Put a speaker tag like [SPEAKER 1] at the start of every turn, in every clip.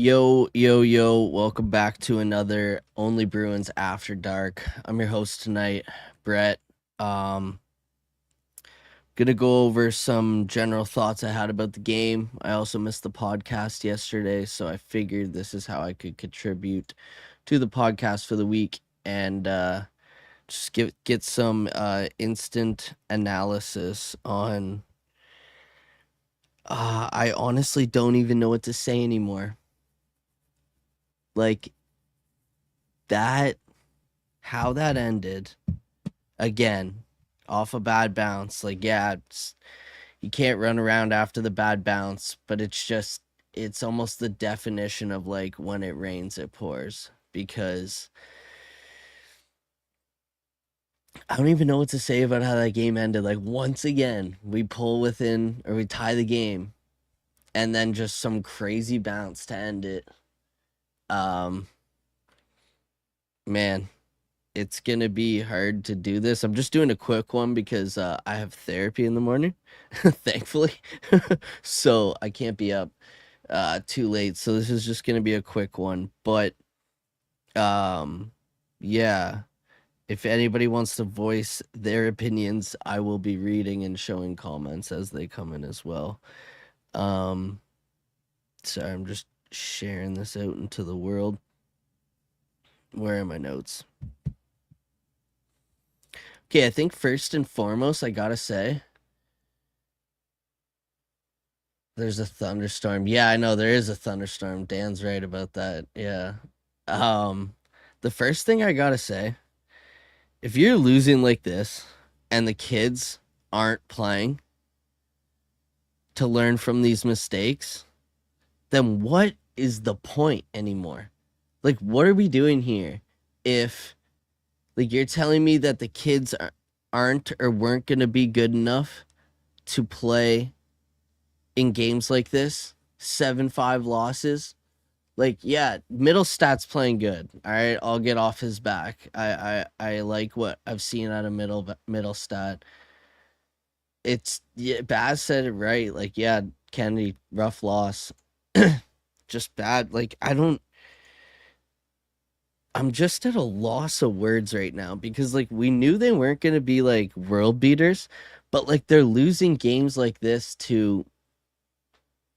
[SPEAKER 1] Yo, yo, yo, welcome back to another Only Bruins After Dark. I'm your host tonight, Brett. Um, gonna go over some general thoughts I had about the game. I also missed the podcast yesterday, so I figured this is how I could contribute to the podcast for the week and just get some instant analysis on I honestly don't even know what to say anymore. Like that how that ended again off a bad bounce. Like, yeah, you can't run around after the bad bounce, but it's almost the definition of like when it rains, it pours. Because I don't even know what to say about how that game ended. Like, once again, we pull within or we tie the game, and then just some crazy bounce to end it. Um, man, it's gonna be hard to do this. I'm just doing a quick one because I have therapy in the morning, thankfully. So I can't be up too late. So this is just gonna be a quick one. But um yeah, if anybody wants to voice their opinions, I will be reading and showing comments as they come in as well. Um Sorry, I'm just sharing this out into the world. Where are my notes? Okay, I think first and foremost, I gotta say, there's a thunderstorm. Yeah, I know there is a thunderstorm. Dan's right about that. Yeah. Um, the first thing I gotta say, if you're losing like this and the kids aren't playing to learn from these mistakes, then what is the point anymore? Like, what are we doing here? If like you're telling me that the kids aren't or weren't gonna be good enough to play in games like this, 7-5 losses. Like, yeah, Middlestats playing good. All right, I'll get off his back. I like what I've seen out of Middlestat. It's yeah, Baz said it right. Like, yeah, Kennedy, rough loss. Just bad. Like, I'm just at a loss of words right now because like we knew they weren't gonna be like world beaters, but like they're losing games like this to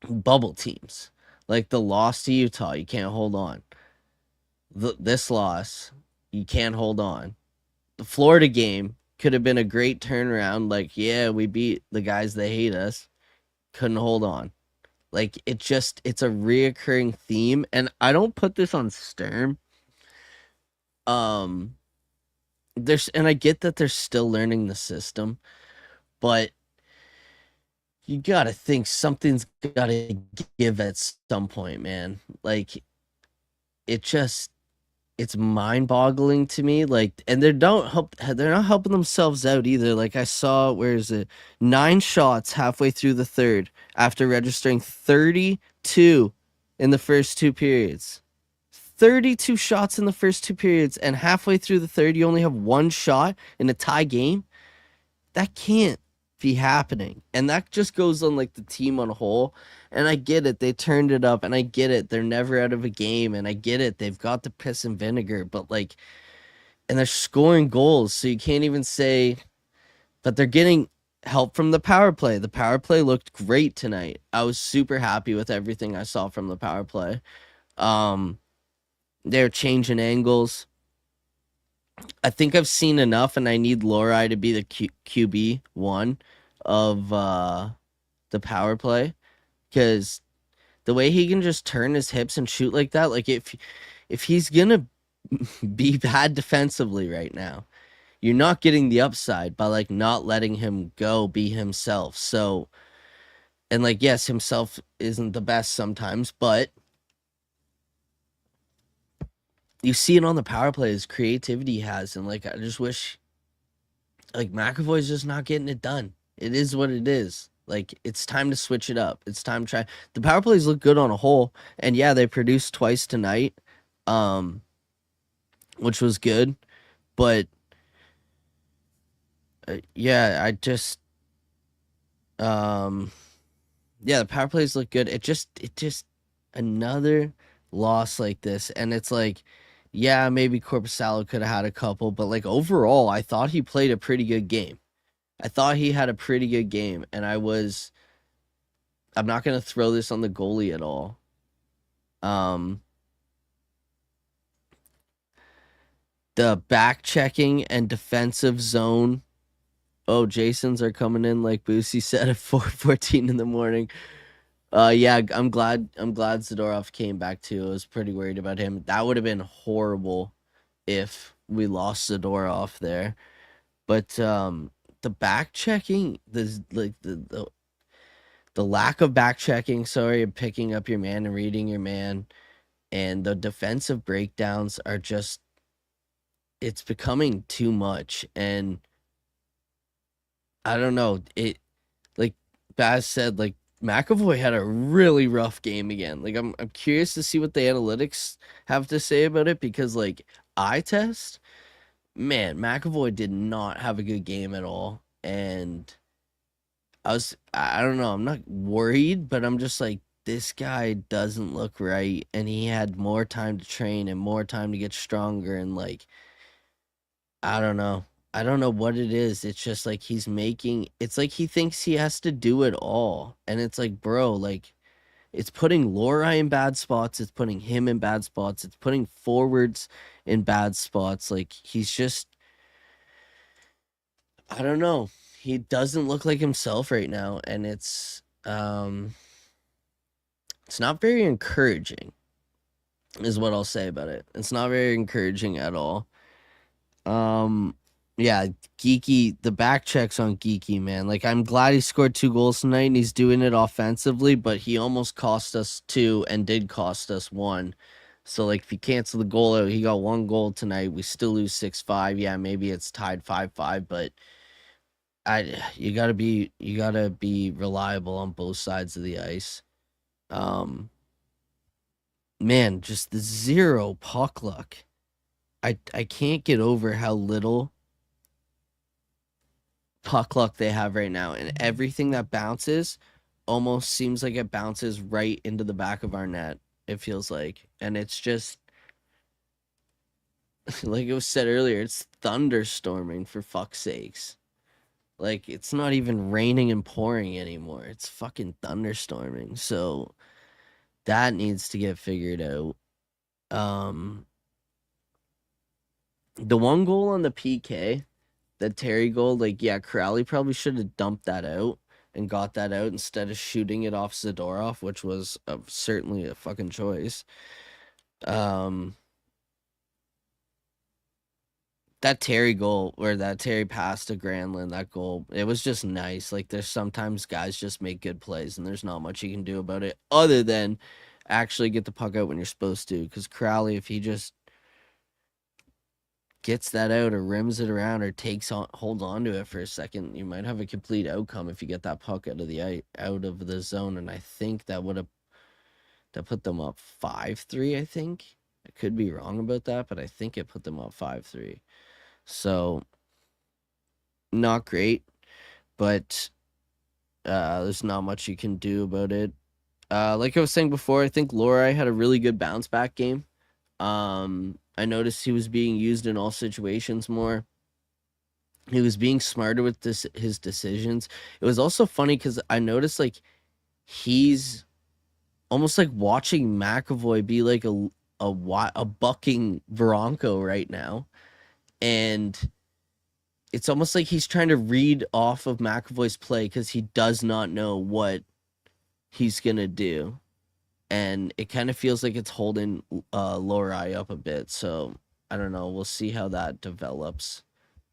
[SPEAKER 1] bubble teams. Like the loss to Utah, you can't hold on. This loss, you can't hold on. The Florida game could have been a great turnaround. Like, yeah, we beat the guys that hate us. Couldn't hold on. Like, it's a reoccurring theme. And I don't put this on Sturm. Um, and I get that they're still learning the system, but you gotta think something's gotta give at some point, man. Like, it just it's mind-boggling to me. Like, and they're not helping themselves out either. Like, I saw, where is it, 9 shots halfway through the third after registering 32 in the first 2 periods. 32 shots in the first 2 periods, and halfway through the third you only have 1 shot in a tie game. That can't be happening. And that just goes on like the team on a whole. And I get it, they turned it up, and I get it, they're never out of a game, and I get it, they've got the piss and vinegar, but like, and they're scoring goals, so you can't even say. But they're getting help from the power play. The power play looked great tonight. I was super happy with everything I saw from the power play. Um, they're changing angles. I think I've seen enough, and I need Lorai to be the QB one of the power play, because the way he can just turn his hips and shoot like that, like if he's gonna be bad defensively right now, you're not getting the upside by like not letting him go be himself. So, and like, yes, himself isn't the best sometimes, but you see it on the power play, his creativity he has, and like I just wish, like, McAvoy's just not getting it done. It is what it is. Like, it's time to switch it up. It's time to try. The power plays look good on a whole, and yeah, they produced twice tonight, um, which was good. But yeah, um, yeah, the power plays look good. It just another loss like this. And it's like, yeah, maybe Corpusalo could have had a couple, but like overall, I thought he played a pretty good game. I thought he had a pretty good game, and I'm not gonna throw this on the goalie at all. Um, the back checking and defensive zone. Oh, Jasons are coming in like Boosie said at 4:14 in the morning. Yeah, I'm glad Zadorov came back too. I was pretty worried about him. That would have been horrible if we lost Zadorov there. But the back checking, the lack of back checking, sorry, and picking up your man and reading your man, and the defensive breakdowns are just, it's becoming too much. And I don't know, it, like Baz said, like McAvoy had a really rough game again. Like I'm curious to see what the analytics have to say about it, because like eye test, man, McAvoy did not have a good game at all. And I don't know, I'm not worried, but I'm just like, this guy doesn't look right, and he had more time to train and more time to get stronger, and like, I don't know. I don't know what it is. It's just like it's like he thinks he has to do it all. And it's like, bro, like it's putting Lorai in bad spots, it's putting him in bad spots, it's putting forwards in bad spots. Like he's just, I don't know. He doesn't look like himself right now, and it's not very encouraging, is what I'll say about it. It's not very encouraging at all. Um, yeah, Geeky, the back checks on Geeky, man. Like, I'm glad he scored 2 goals tonight and he's doing it offensively, but he almost cost us 2 and did cost us 1. So, like, if you cancel the goal out, he got 1 goal tonight. We still lose 6-5. Yeah, maybe it's tied 5-5, but you gotta be reliable on both sides of the ice. Um, man, just the zero puck luck. I can't get over how little puck luck they have right now, and everything that bounces almost seems like it bounces right into the back of our net. It feels like, and it's just like it was said earlier, it's thunderstorming, for fuck's sakes. Like it's not even raining and pouring anymore. It's fucking thunderstorming. So that needs to get figured out. Um the 1 goal on the PK, the Terry goal, like, yeah, Crowley probably should have dumped that out and got that out instead of shooting it off Zadorov, which was certainly a fucking choice. Um, that Terry goal, or that Terry pass to Granlund, that goal, it was just nice. Like, there's sometimes guys just make good plays, and there's not much you can do about it other than actually get the puck out when you're supposed to. Because Crowley, if he just gets that out or rims it around or holds on to it for a second, you might have a complete outcome if you get that puck out of the zone. And I think that put them up 5-3. I think I could be wrong about that, but I think it put them up 5-3. So not great, but there's not much you can do about it. Like I was saying before, I think Lorai had a really good bounce back game. I noticed he was being used in all situations more. He was being smarter with his decisions. It was also funny because I noticed like he's almost like watching McAvoy be like a bucking Bronco right now, and it's almost like he's trying to read off of McAvoy's play because he does not know what he's gonna do, and it kind of feels like it's holding Lorai up a bit. So I don't know. We'll see how that develops.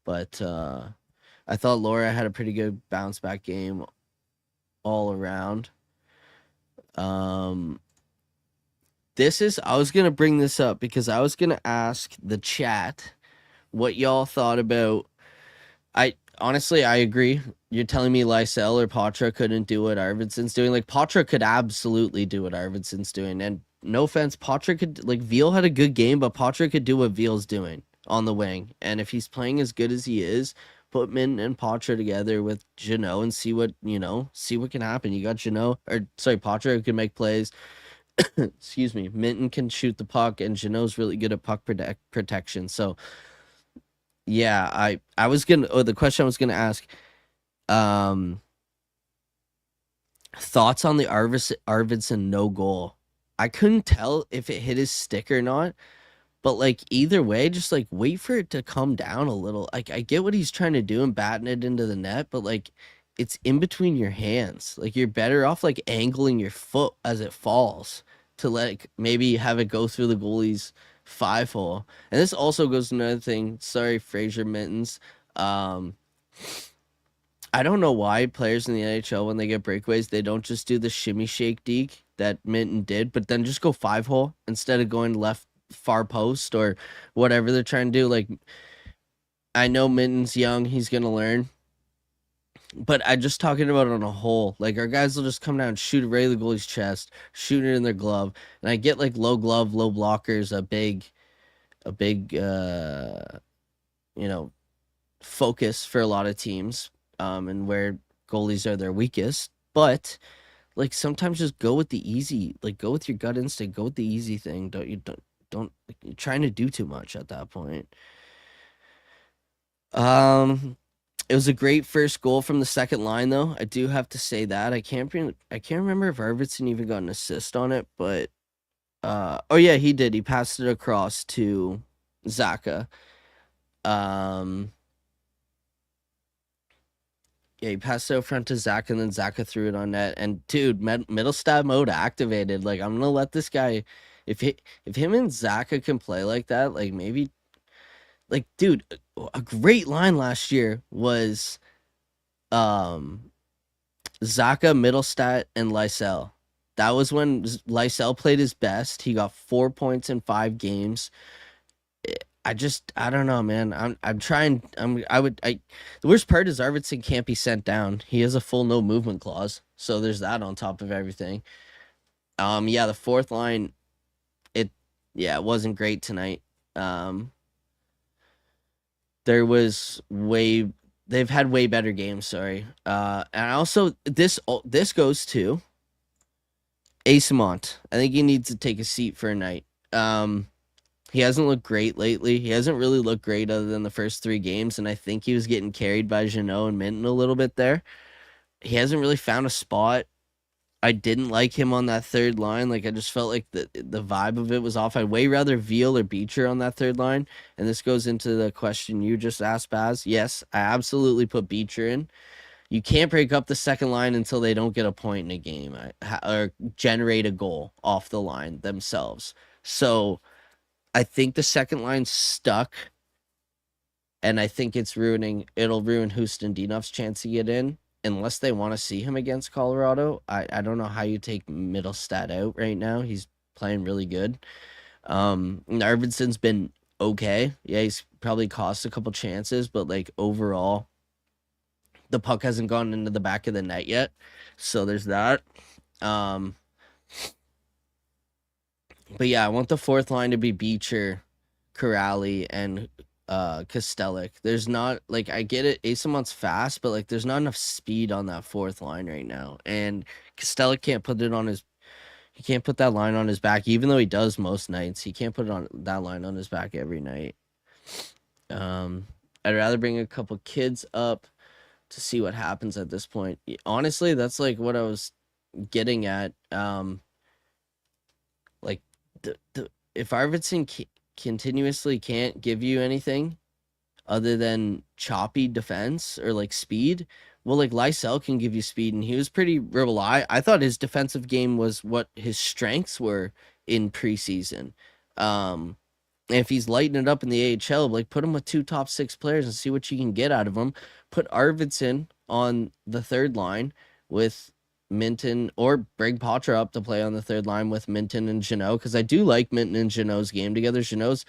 [SPEAKER 1] But I thought Lorai had a pretty good bounce back game all around. I was gonna bring this up because I was gonna ask the chat what y'all thought about. I honestly, I agree. You're telling me Lysell or Patra couldn't do what Arvidsson's doing. Like Patra could absolutely do what Arvidsson's doing. And no offense, Patra could, like, Veal had a good game, but Patra could do what Veal's doing on the wing. And if he's playing as good as he is, put Min and Patra together with Jeannot and see what can happen. You got Jeannot, or sorry, Patra, who can make plays. excuse me, Minton can shoot the puck, and Jeannot's really good at puck protection. So yeah, I was gonna. Oh, the question I was gonna ask. Um, Thoughts on the Arvidsson no goal? I couldn't tell if it hit his stick or not, but like either way, just like wait for it to come down a little. Like I get what he's trying to do and batting it into the net, but like it's in between your hands. Like you're better off like angling your foot as it falls to like maybe have it go through the goalie's 5 hole. And this also goes to another thing. Sorry, Fraser Mittens. Um, I don't know why players in the NHL when they get breakaways they don't just do the shimmy shake deke that Minton did, but then just go 5 hole instead of going left far post or whatever they're trying to do. Like I know Minton's young, he's gonna learn, but I just talking about it on a whole. Like our guys will just come down and shoot it right in the goalie's chest, shoot it in their glove, and I get like low glove, low blockers, a big you know focus for a lot of teams, and where goalies are their weakest. But like sometimes just go with the easy, like go with your gut instinct, go with the easy thing. Don't like, you're trying to do too much at that point. Um, it was a great first goal from the second line, though. I do have to say that I can't remember if Arvidsson even got an assist on it, but oh yeah, he did. He passed it across to Zaka. Um, Yeah, he passed it out front to Zach, and then Zaka threw it on net. And dude, middle stab mode activated. Like I'm gonna let this guy, if him and Zaka can play like that, like maybe, like dude, a great line last year was um Zaka, Middlestat, and Lysell. That was when Lysell played his best. He got 4 points in 5 games. I don't know, man. I'm trying. The worst part is Arvidsson can't be sent down. He has a full no movement clause, so there's that on top of everything. Yeah, the fourth line, it yeah, it wasn't great tonight. Um, there was way they've had way better games. Sorry. And also this goes to Asamont. I think he needs to take a seat for a night. He hasn't looked great lately. He hasn't really looked great other than the first 3 games, and I think he was getting carried by Jeannot and Minton a little bit there. He hasn't really found a spot. I didn't like him on that third line. Like I just felt like the vibe of it was off. I'd way rather Veal or Beecher on that third line. And this goes into the question you just asked, Baz. Yes, I absolutely put Beecher in. You can't break up the second line until they don't get a point in a game or generate a goal off the line themselves. So I think the second line's stuck, and I think it'll ruin Houston Dienuff's chance to get in unless they want to see him against Colorado. I don't know how you take Middlestat out right now. He's playing really good. Arvidsson's been okay. Yeah, he's probably cost a couple chances, but like overall, the puck hasn't gone into the back of the net yet. So there's that. Um, but yeah, I want the fourth line to be Beecher, Corrali, and Kostelik. There's not like I get it, Asamont's fast, but like there's not enough speed on that fourth line right now. And Kostelik can't put it on his he can't put that line on his back, even though he does most nights. He can't put it on that line on his back every night. I'd rather bring a couple kids up to see what happens at this point. Honestly, that's like what I was getting at. Like if Arvidsson continuously can't give you anything other than choppy defense or like speed, well, like Lysell can give you speed, and he was pretty reliable. I thought his defensive game was what his strengths were in preseason. If he's lighting it up in the AHL, like put him with 2 top 6 players and see what you can get out of him. Put Arvidsson on the third line with Minton, or bring Poitras up to play on the third line with Minton and Jeannot, because I do like Minton and Jeannot's game together. Jeannot's,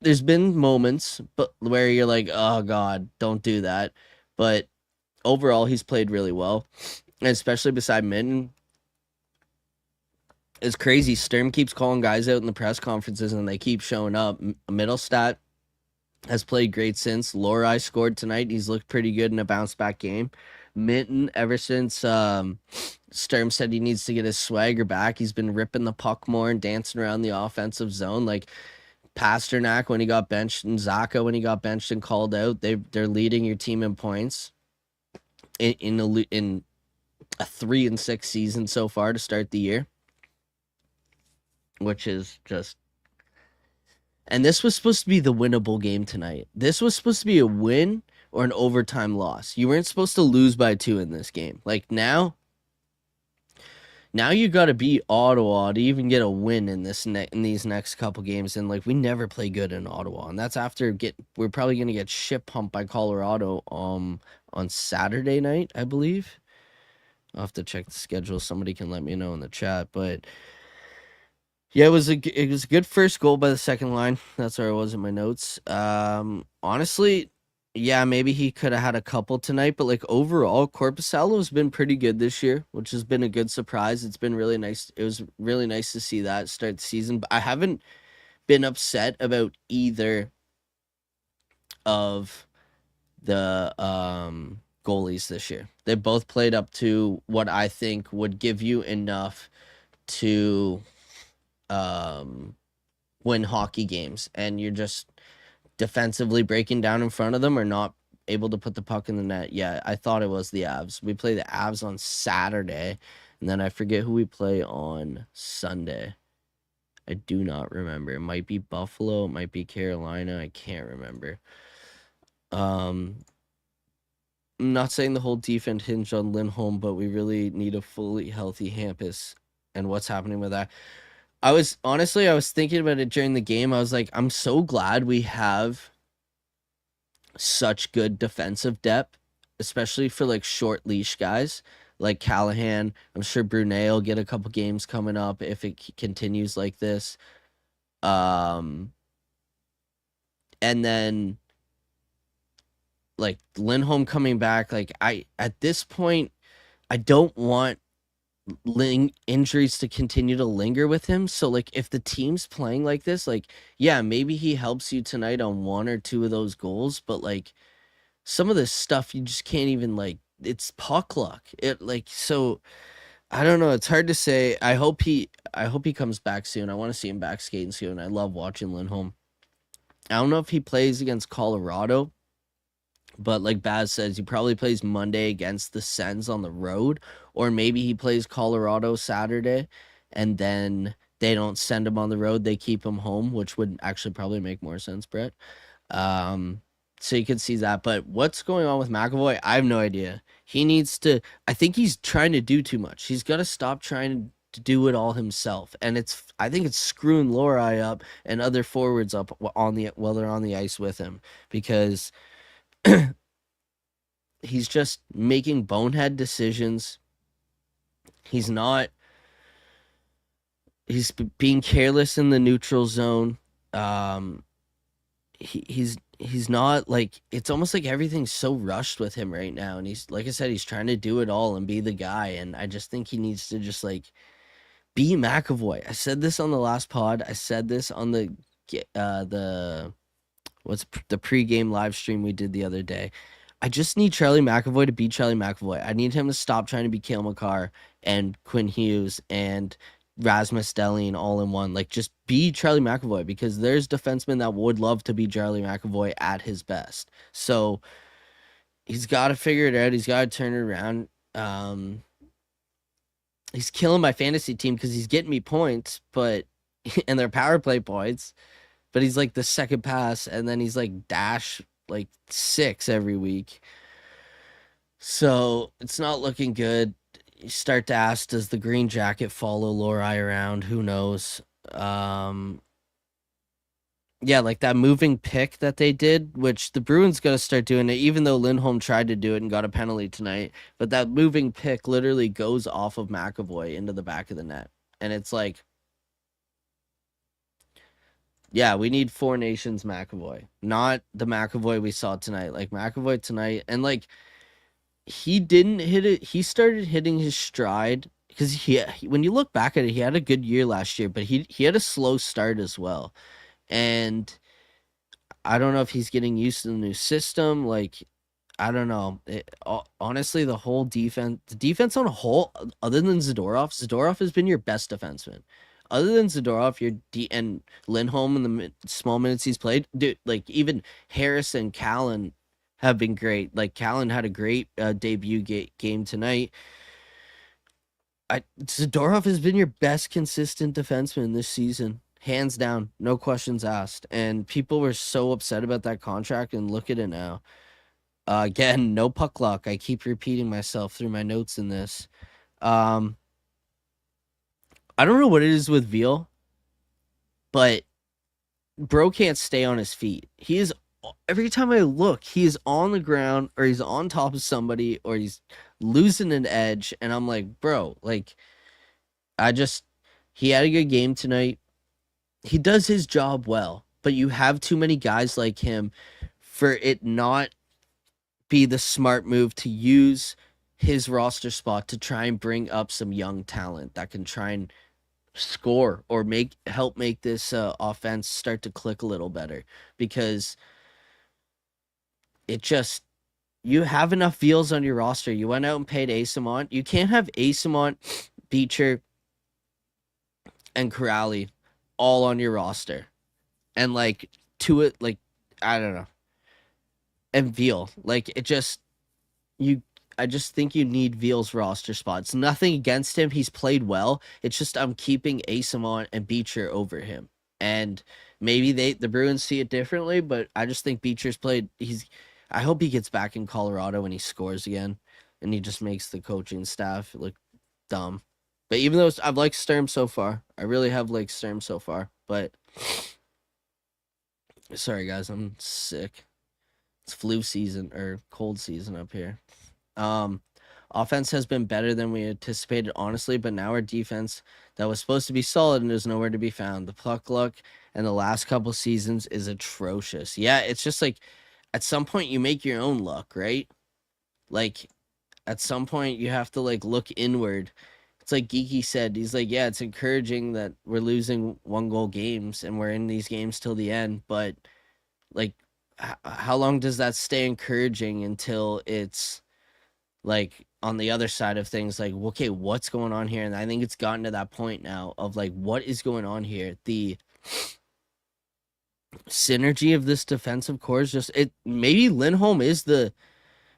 [SPEAKER 1] there's been moments but where you're like, oh god, don't do that. But overall, he's played really well, and especially beside Minton. It's crazy. Sturm keeps calling guys out in the press conferences, and they keep showing up. Middlestat has played great since. Lorai scored tonight. He's looked pretty good in a bounce back game. Minton, ever since Sturm said he needs to get his swagger back, he's been ripping the puck more and dancing around the offensive zone. Like Pasternak when he got benched and Zaka when he got benched and called out, they're leading your team in points in a 3-6 season so far to start the year, which is just. And this was supposed to be the winnable game tonight. This was supposed to be a win or an overtime loss. You weren't supposed to lose by 2 in this game. Like now you got to beat Ottawa to even get a win in these next couple games. And like we never play good in Ottawa, and that's after we're probably gonna get shit pumped by Colorado on Saturday night, I believe. I'll have to check the schedule. Somebody can let me know in the chat, but. Yeah, it was a good first goal by the second line. That's where I was in my notes. Honestly, yeah, maybe he could have had a couple tonight, but like overall, Korpisalo has been pretty good this year, which has been a good surprise. It's been really nice. It was really nice to see that start the season. But I haven't been upset about either of the goalies this year. They both played up to what I think would give you enough to win hockey games, and you're just defensively breaking down in front of them or not able to put the puck in the net. Yeah, I thought it was the Avs. We play the Avs on Saturday, and then I forget who we play on Sunday. I do not remember. It might be Buffalo, it might be Carolina. I can't remember. I'm not saying the whole defense hinged on Lindholm, but we really need a fully healthy Hampus and what's happening with that. I was thinking about it during the game. I was like, I'm so glad we have such good defensive depth, especially for like short leash guys like Callahan. I'm sure Brunet will get a couple games coming up if it continues like this. And then like Lindholm coming back, like at this point, I don't want injuries to continue to linger with him. So like if the team's playing like this, like yeah, maybe he helps you tonight on 1 or 2 of those goals, but like some of this stuff you just can't even like, it's puck luck. It like, so I don't know, it's hard to say. I hope he comes back soon. I want to see him back skating soon. I love watching Lindholm. I don't know if he plays against Colorado, but like Baz says, he probably plays Monday against the Sens on the road, or maybe he plays Colorado Saturday, and then they don't send him on the road. They keep him home, which would actually probably make more sense, Brett. So you could see that. But what's going on with McAvoy? I have no idea. He needs to. I think he's trying to do too much. He's got to stop trying to do it all himself, and I think it's screwing Lorai up and other forwards up while they're on the ice with him, because he's just making bonehead decisions. He's being careless in the neutral zone. He's not like, it's almost like everything's so rushed with him right now. And he's, like I said, he's trying to do it all and be the guy. And I just think he needs to just like be McAvoy. I said this on the last pod. I said this on the pregame live stream we did the other day. I just need Charlie McAvoy to be Charlie McAvoy. I need him to stop trying to be Cale Makar and Quinn Hughes and Rasmus Dahlin all in one. Like, just be Charlie McAvoy, because there's defensemen that would love to be Charlie McAvoy at his best. So he's got to figure it out. He's got to turn it around. He's killing my fantasy team because he's getting me points, and they're power play points, but he's like the second pass, and then he's like dash like 6 every week. So it's not looking good. You start to ask, does the green jacket follow Lorai around? Who knows? Yeah, like that moving pick that they did, which the Bruins got to start doing it, even though Lindholm tried to do it and got a penalty tonight. But that moving pick literally goes off of McAvoy into the back of the net. And it's like, yeah, we need Four Nations McAvoy, not the McAvoy we saw tonight. Like McAvoy tonight, and like he didn't hit it. He started hitting his stride because when you look back at it, he had a good year last year, but he had a slow start as well. And I don't know if he's getting used to the new system. Like, I don't know. Honestly, the defense on a whole, other than Zadorov has been your best defenseman. Other than Zadorov, and Lindholm in the small minutes he's played, dude. Like even Harris and Callan have been great. Like Callan had a great debut game tonight. Zadorov has been your best consistent defenseman this season, hands down, no questions asked. And people were so upset about that contract, and look at it now. Again, no puck luck. I keep repeating myself through my notes in this. Um, I don't know what it is with Veal, but bro can't stay on his feet. He is every time I look, he is on the ground or he's on top of somebody or he's losing an edge, and I'm like, bro, like he had a good game tonight. He does his job well, but you have too many guys like him for it not be the smart move to use his roster spot to try and bring up some young talent that can try and score or help make this offense start to click a little better, because it just, you have enough Veals on your roster. You went out and paid Asamont. You can't have Asamont, Beecher, and Corrali all on your roster. And like I don't know. And Veal. Like it just I just think you need Veal's roster spots. Nothing against him. He's played well. It's just I'm keeping Asamont and Beecher over him. And maybe the Bruins see it differently, but I just think Beecher's played. I hope he gets back in Colorado and he scores again, and he just makes the coaching staff look dumb. But even though I've liked Sturm so far, I really have liked Sturm so far. But sorry guys, I'm sick. It's flu season or cold season up here. Offense has been better than we anticipated, honestly, but now our defense that was supposed to be solid and is nowhere to be found. The puck luck and the last couple seasons is atrocious. Yeah, it's just like at some point you make your own luck, right? Like at some point you have to like look inward. It's like Geeky said, he's like, yeah, it's encouraging that we're losing 1-goal games and we're in these games till the end, but like how long does that stay encouraging until it's like on the other side of things, like, okay, what's going on here? And I think it's gotten to that point now of like, what is going on here? The synergy of this defensive core is just maybe Lindholm is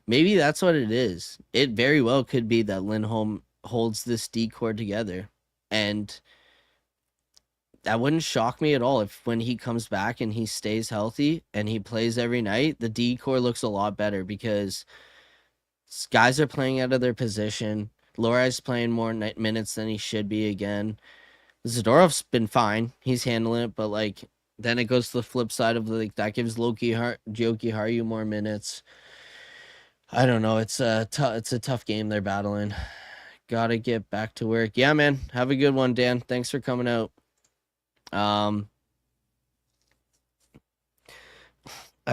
[SPEAKER 1] maybe that's what it is. It very well could be that Lindholm holds this D core together, and that wouldn't shock me at all if when he comes back and he stays healthy and he plays every night, the D core looks a lot better because guys are playing out of their position. Lorai's playing more minutes than he should be again. Zadorov's been fine. He's handling it, but like then it goes to the flip side of like that gives Jokiharju more minutes. I don't know. It's a tough game they're battling. Gotta get back to work. Yeah, man. Have a good one, Dan. Thanks for coming out. I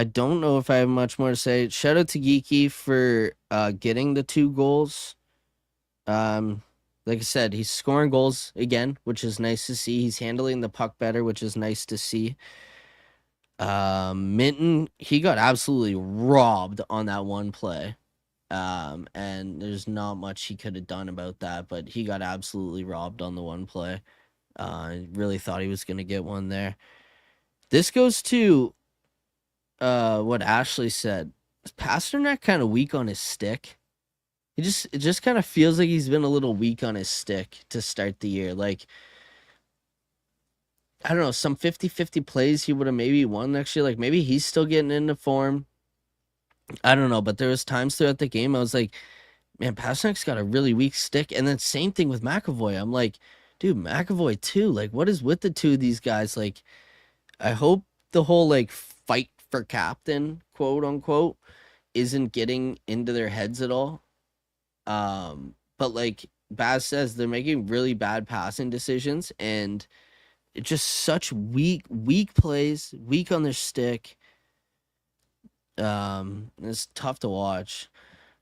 [SPEAKER 1] don't know if I have much more to say. Shout out to Geeky for getting the 2 goals. Like I said, he's scoring goals again, which is nice to see. He's handling the puck better, which is nice to see. Minton, he got absolutely robbed on that one play. And there's not much he could have done about that, but he got absolutely robbed on the one play. I really thought he was going to get one there. This goes to what Ashley said. Is Pasternak kind of weak on his stick? It just kind of feels like he's been a little weak on his stick to start the year. Like, I don't know, some 50-50 plays he would have maybe won next year. Like, maybe he's still getting into form. I don't know, but there was times throughout the game I was like, man, Pasternak's got a really weak stick. And then same thing with McAvoy. I'm like, dude, McAvoy too. Like, what is with the two of these guys? Like, I hope the whole like fight for captain, quote unquote, isn't getting into their heads at all. But like Baz says, they're making really bad passing decisions, and it's just such weak plays, weak on their stick. It's tough to watch.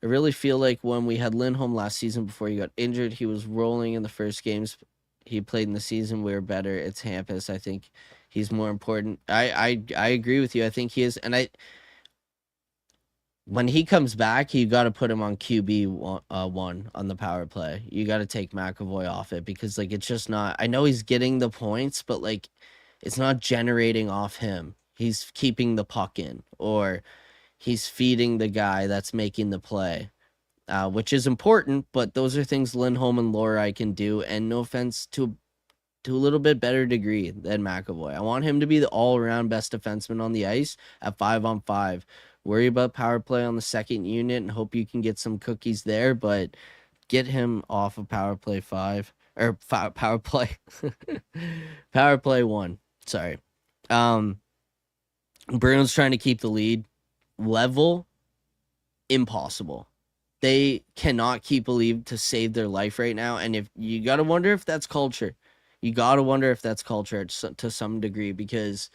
[SPEAKER 1] I really feel like when we had Lindholm last season before he got injured, he was rolling in the first games he played in the season. We were better. It's Hampus. I think He's more important. I agree with you. I think he is, and when he comes back, you got to put him on QB one on the power play. You got to take McAvoy off it because like it's just not. I know he's getting the points, but like it's not generating off him. He's keeping the puck in, or he's feeding the guy that's making the play, which is important. But those are things Lindholm and Lorei can do. And no offense to a little bit better degree than McAvoy. I want him to be the all-around best defenseman on the ice at 5-on-5. Worry about power play on the second unit and hope you can get some cookies there, but get him off of power play 5 or power play power play 1. Sorry. Bruins trying to keep the lead. Level, impossible. They cannot keep a lead to save their life right now, and if you got to wonder if that's culture. You got to wonder if that's culture to some degree because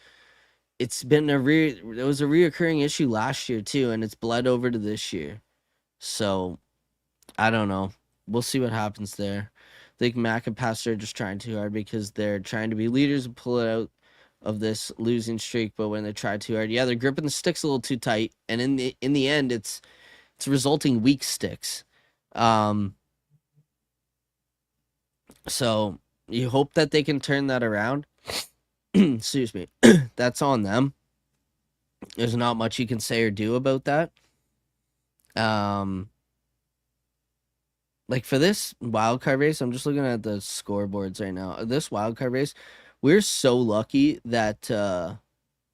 [SPEAKER 1] it's been it was a reoccurring issue last year too, and it's bled over to this year. So I don't know. We'll see what happens there. I think Mac and Pastor are just trying too hard because they're trying to be leaders and pull it out of this losing streak. But when they try too hard, yeah, they're gripping the sticks a little too tight, and in the end, it's resulting weak sticks. So you hope that they can turn that around. Excuse me. That's on them. There's not much you can say or do about that. Like for this wildcard race, I'm just looking at the scoreboards right now. This wildcard race, we're so lucky that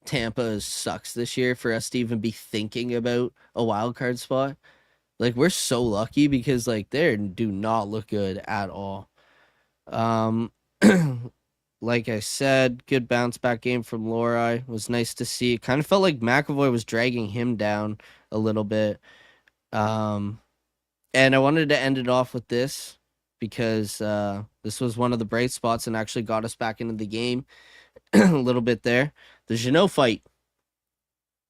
[SPEAKER 1] Tampa sucks this year for us to even be thinking about a wildcard spot. Like we're so lucky because like they do not look good at all. Like I said, good bounce back game from Lorei. It was nice to see. It kind of felt like McAvoy was dragging him down a little bit. And I wanted to end it off with this because this was one of the bright spots and actually got us back into the game a little bit there. The Jeannot fight.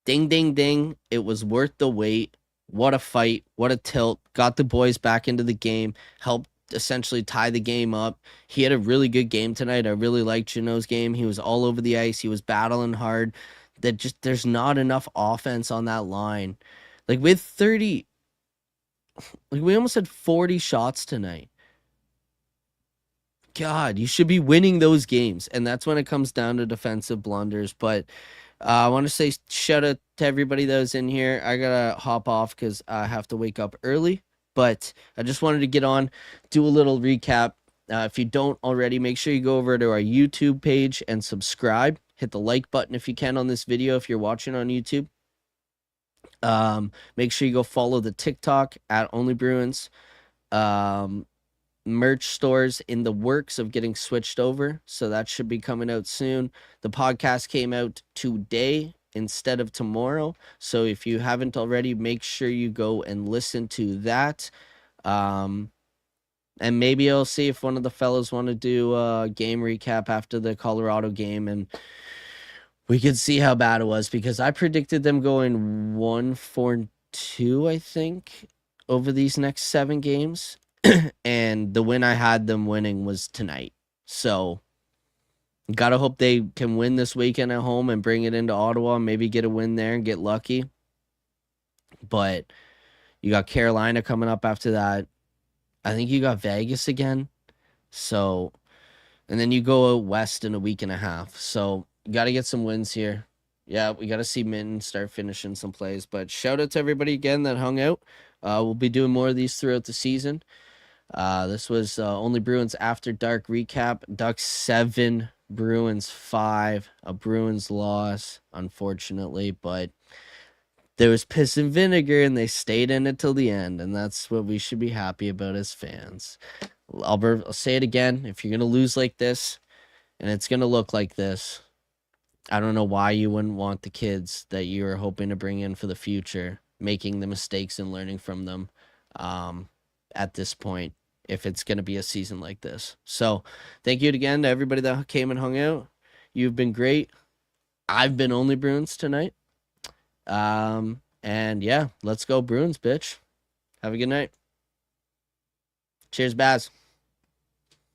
[SPEAKER 1] Ding, ding, ding. It was worth the wait. What a fight. What a tilt. Got the boys back into the game. Helped essentially tie the game up. He had a really good game tonight. I really liked Jeannot's game. He was all over the ice. He was battling hard. There's not enough offense on that line. Like with 30, like we almost had 40 shots tonight. God, you should be winning those games. And that's when it comes down to defensive blunders. But I want to say shout out to everybody that was in here. I got to hop off because I have to wake up early. But I just wanted to get on, do a little recap. If you don't already, make sure you go over to our YouTube page and subscribe. Hit the like button if you can on this video if you're watching on YouTube. Make sure you go follow the TikTok at OnlyBruins. Merch stores in the works of getting switched over, so that should be coming out soon. The podcast came out today instead of tomorrow, so if you haven't already, make sure you go and listen to that. And maybe I'll see if one of the fellas want to do a game recap after the Colorado game, and we could see how bad it was, because I predicted them going 1-4-2, I think, over these next 7 games. And the win I had them winning was tonight. So, gotta hope they can win this weekend at home and bring it into Ottawa and maybe get a win there and get lucky. But you got Carolina coming up after that. I think you got Vegas again. So, and then you go west in a week and a half. So, you got to get some wins here. Yeah, we got to see Minton start finishing some plays. But shout out to everybody again that hung out. We'll be doing more of these throughout the season. This was Only Bruins After Dark recap. Ducks 7, Bruins 5. A Bruins loss, unfortunately, but there was piss and vinegar, and they stayed in it till the end, and that's what we should be happy about as fans. I'll say it again. If you're gonna lose like this, and it's gonna look like this, I don't know why you wouldn't want the kids that you're hoping to bring in for the future making the mistakes and learning from them. At this point, if it's going to be a season like this. So thank you again to everybody that came and hung out. You've been great. I've been Only Bruins tonight. And yeah, let's go Bruins, bitch. Have a good night. Cheers, Baz.